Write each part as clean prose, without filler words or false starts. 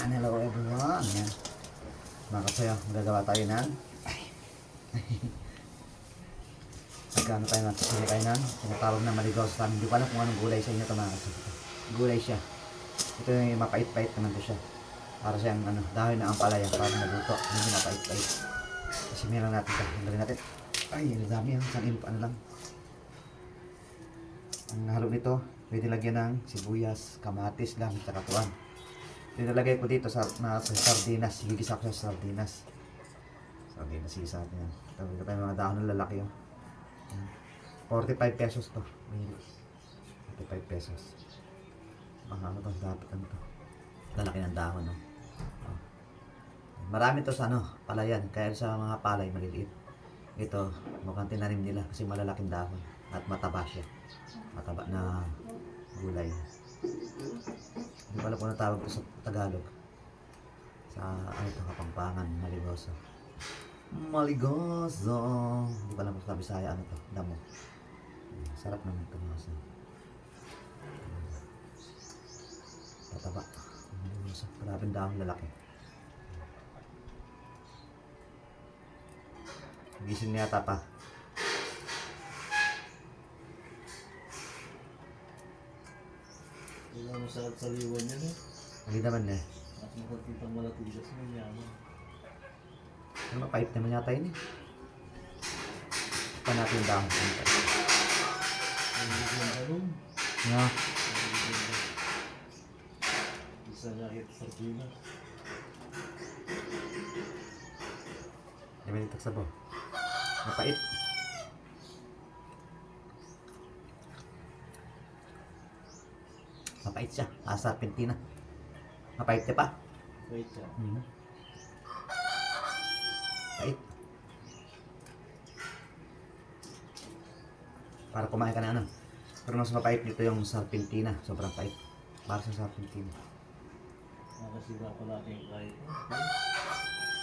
Hello everyone. Yan. Mga kasayo, magagawa tayo ng nagkano tayo natin sili kayo ng tinatawag na maligaw sa amin. Hindi ko alam kung anong gulay sa inyo ito mga kasayo. Gulay siya. Ito yung mapait-pait naman ito siya. Para siyang ano, dahon na ampalaya para maluto. Hindi mapait-pait. Kasi meron natin ito. Hanggalin natin. Ay, ang dami yan. Ano lang. Ang halo nito, pwede lagyan ng sibuyas, kamatis lang, tsaka tuwan. Pinalagay ko dito sa sardinas. Gigisa ko sa sardinas. Sardinas, gigisa natin yan. Tawag ko tayo mga dahon ng lalaki yun. 45 pesos to. 45 pesos. Mga ano to, dapat ano to. Lalaki ng dahon, no? Oh. Marami to sa ano, palayan. Kaya sa mga palay, maliliit. Ito, mukhang tinanim nila kasi malalaking dahon. At mataba siya. Mataba na gulay. Hindi ko alam kung tawag ko sa Tagalog. Sa ano ito, Kapampangan, Maligoso. Maligoso. Hindi ko alam kung sa Bisaya ano to, damo. Sarap naman ito mga sa. Tataba. Maligoso. Grabing dahon lalaki. Gising niya yata pa. Wala mo sa saliwan yan eh. Hindi naman eh. At makakitang malatigas mo yaman. Ano mapait naman yata yun eh. Pa natin yung dahon. Ang higyan ka rin. Nga. Isa niya kita sa pina. Hindi ba dito sa bo? Mapait. Mapait siya. Asa Argentina. Mapait siya pa. Wait ka. Pait. Para kumain ka na ano. Pero mas mapait dito yung sa Argentina. Sobrang pait. Para sa Argentina. Nakasiba ko natin kahit.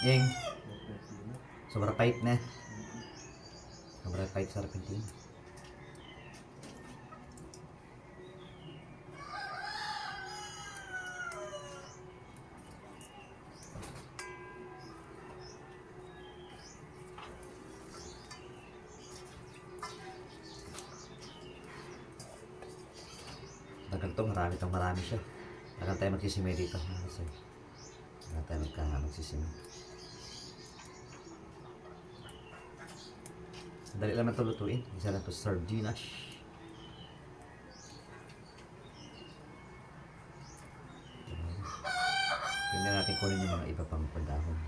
Yung Argentina. sobrang pait na. Sobrang pait sa Argentina. Tagal to, marami siya. Tagal tayo magsisimay dito. Kasi tagal tayo magsisimay. Dali lang ito lutuin. Isa lang ito sardinas. Tingnan natin kunin yung mga iba pang padahon.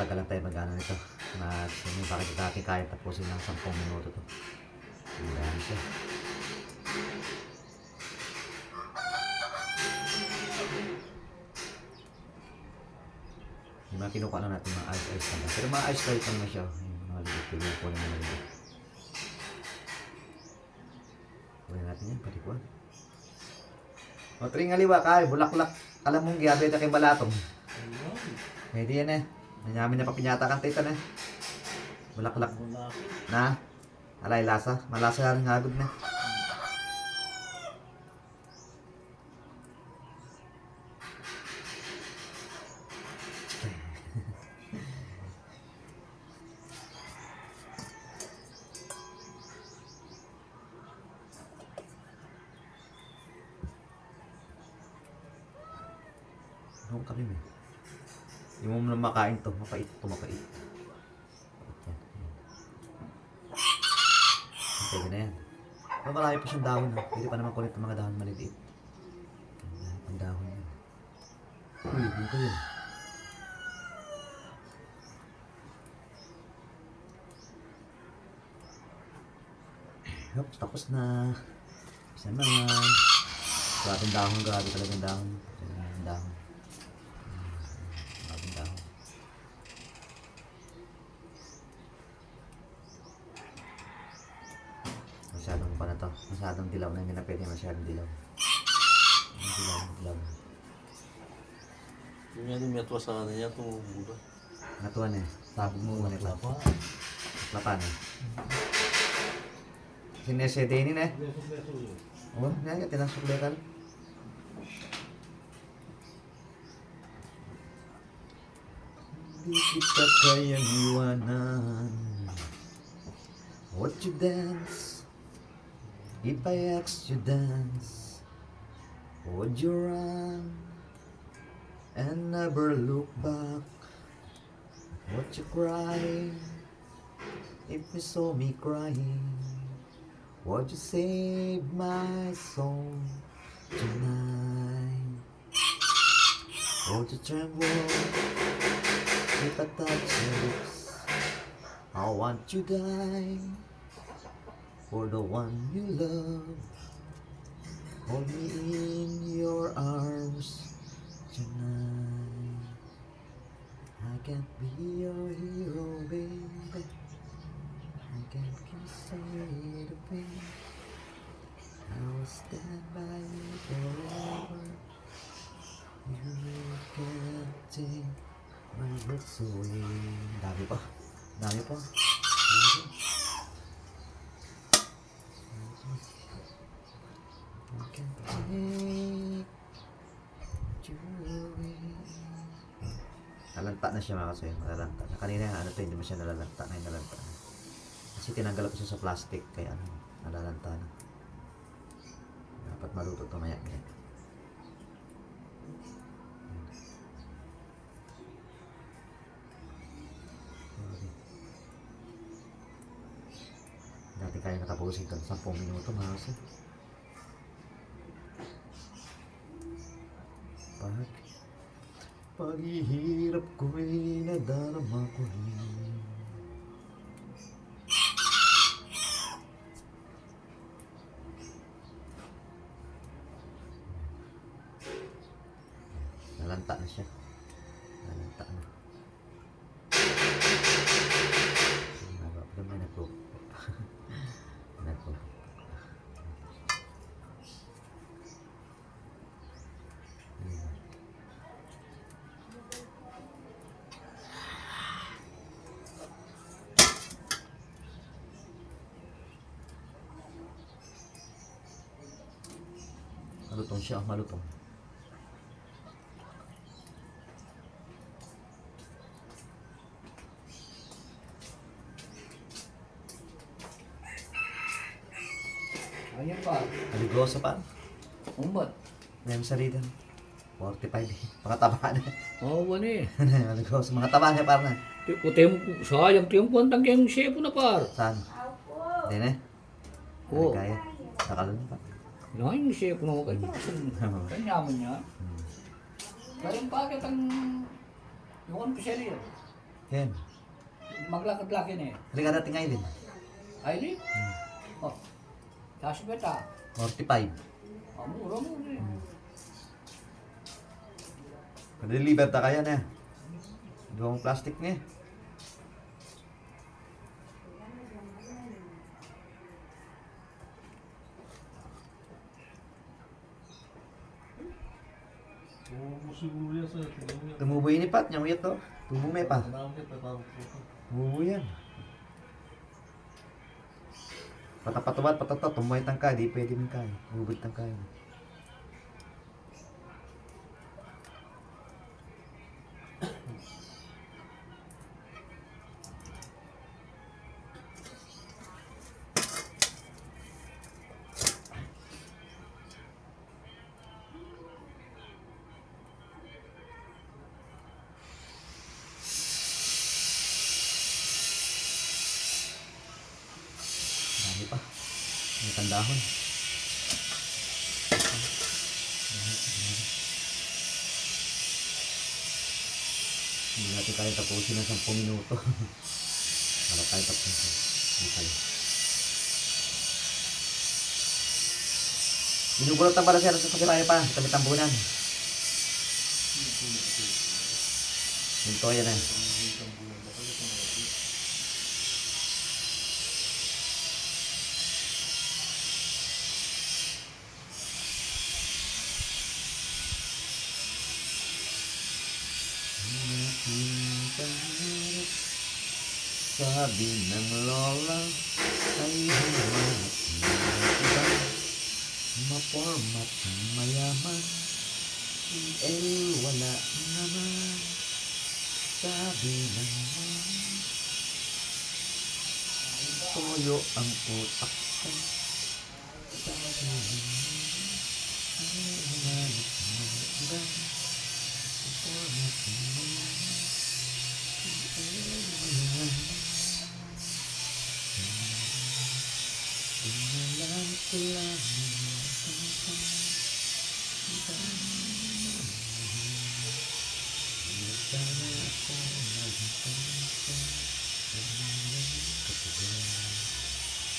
Tagal lang tayo mag-ano nito. Bakit natin kaya tapusin ng 10 minuto to. Tingnan siya. Yung mga kinukuha na natin mga ice na lang. Pero mga ice pa naman siya. Yung mga lilit po naman naman. Kunin natin yan, palikuan. O, tring aliwa kay, bulaklak. Alam mong giyabe na kay balatong. Pwede yan eh. Nanyamin na papinyata kang tita na. Bulaklak. Na? Alay lasa. Malasa rin hagod na. Ano kami mo? Yung mo na makain to, mapait to, mapait. Pwede na yan. Pero marami pa siyang dahon ha. Pwede pa naman kulit ng mga dahon maliliit. Ang dahon yan. Uy, dito yun. Oops, tapos na. Isa naman. Grabing dahon, grabe talagang dahon. Ang dahon. Grabing dahon. Masyadong pa na to. Masyadong dilaw na, hindi na pwede masyadong dilaw. Dilaw. Yung yan yung metwa sa kanya, tumubula. Natuan eh. Sabi mo muna ito. Apa? Lapan eh. Sinesede ini na eh. Beso-beso yun. Oh, yan, tinasuklekan. Di kita kayang iwanan. Would you dance? If I asked you dance, would you run and never look back? Would you cry if you saw me crying? Would you save my soul tonight? Would you tremble if I touch your lips? I want you die for the one you love. Hold me in your arms tonight. I can't be your hero, baby. I can't kiss away the pain. I will stand by you forever. You can't take my breath away. Dami pa. Dami pa. I can't take you away. Nalanta na siya mga kasi. Nalalanta na. Kanina ano to, hindi mo siya nalalanta. Ngayon nalalanta na. Kasi tinanggal ko siya sa plastic. Kaya ano, nalalanta na. Dapat maluto ito maya. Dati kaya natapusin ito 10 minuto mga kasi. Paghihirap ko'y nadarama ko rin. Nalanta na siya. Nalanta na. Gamay na po. Na po. Malutong siya, malutong. Ayan pa. Aligosa pa. Umbat. Ngayon sa rito. 45. Mga taba na. Oo, oh, eh. Aligosa. Mga taba na par na. Sayang tiyong kuwantang kayong sepo na par. Saan? Hindi na. Oo. Kaya. Nakalun pa. Yan yung sepo na kayo. Kanyaman niya. Kayong bakit ang yung ko siya rin. Yan. Maglakad-lakad eh. Halika natin ngayon din. Ay, di? Oh. Kasi ba ita? 45. Mura mo rin. Deliver ta kaya na. Duwang plastic niya. Oo, siguro yan sa'yo. Tignan mo yan. Tumubo ini pat. Nyang uyat to. Tumubo pa. Marami kita tawag ko. Tumubo yan. Patapatubat, patatot. Tumuhay tangka. Di pwede mong kaya. Bubod tangka. Dami pa. May tandahon. Hindi natin kaya tapusin ng 10 minuto. Wala tayo tapusin. Hindi tayo. Binubulot ang para sa pagkiraya pa. Sa kami tambunan. Ito yan eh. Sabi ng lola ay humanap ng iba, mapormat mayaman, wala naman. Sabi ng mama, toyo ang utak ko. Sabi ng mama, ay humanap ng iba, mapormat mayaman, wala naman. Inalam ko lang sana ako magpapalito kapag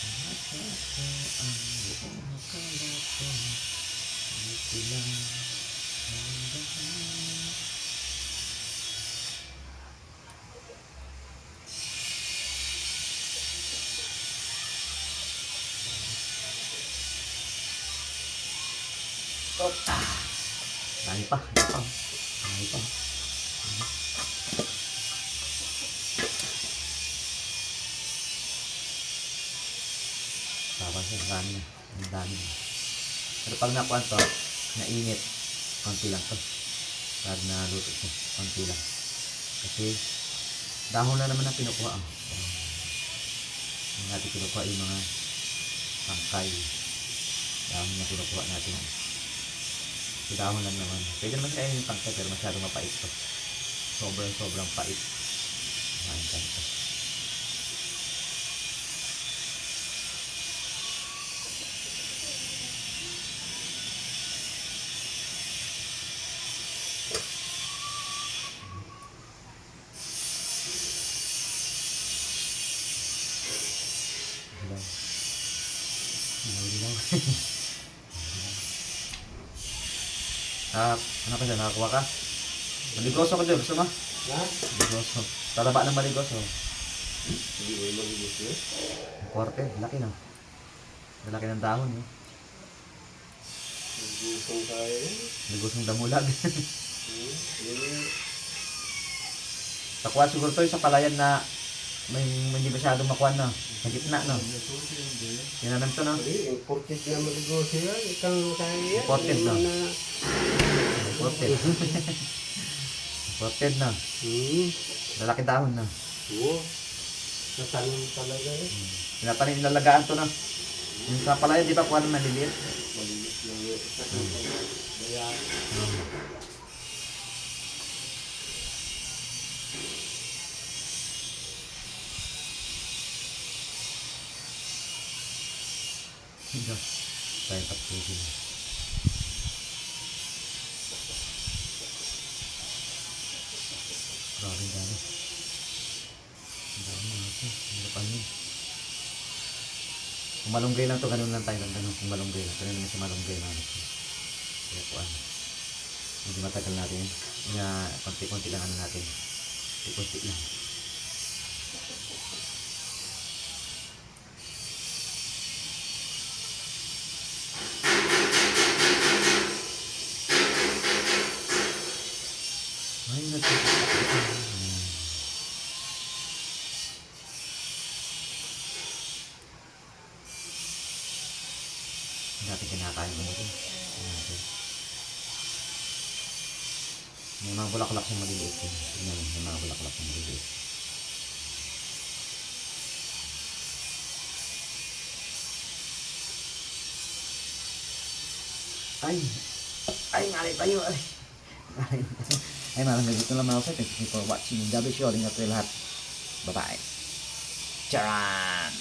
nakaka ang buong akala ko dito lang hanggang dami pa. Tapos ang dami na. Ang dami na. Pero pag nakuha to, nainit, konti lang to. Pag naluto to, konti lang. Kasi dahon na naman ang kinukuha. Hindi natin kinukuha yung mga tangkay. Dahon na kinukuha natin. So dahon lang naman. Pwede naman siya yung tangkay pero masyadong mapait to. Sobrang pait. Main ka ito. Dilaw. Ano ka dyan? Nakakuha ka? Maligoso ka dyan. Gusto mo? Ha? Maligoso. Tataba ng maligoso. Hindi mo mag-ibig yun? Ang korte. Laki na. Laki ng dahon. Eh. Gustong kaya yun. Maligosong damulag. Yun. Takuha siguro to sa palayan na may hindi masyadong makuha na. Sa gitna, no? Yan naman to, no? Imported na maligosyo yan. Ikaw kaya yan. Imported, no? Imported. Imported na. Lalaki dahon na. Oo. Natanim talaga eh. Pinapanin nilalagaan to, no? Yung sa palayan, di ba kuha ng maliliit? Malinis lang yun. Kaya, Ito. Tayo tapos. Grabe ang dami. Ang dami na ito. Hirapan yun. Kung malunggay lang to, ganun lang tayo. Ganun kung malunggay lang. Ganun naman sa malunggay na ano. Kaya po ano. Hindi matagal natin. Na konti-konti lang ano natin. Konti-konti lang. Ay, nagkakita. Dati kinakain ko nito. May mga bulaklak sa maliliit. Tingnan mo, may mga bulaklak sa maliliit. Ay, ngalay tayo. Ay, malang ganito lang mga sa. Thank you for watching. God bless you all. Ingat kayo lahat. Bye-bye. Charan!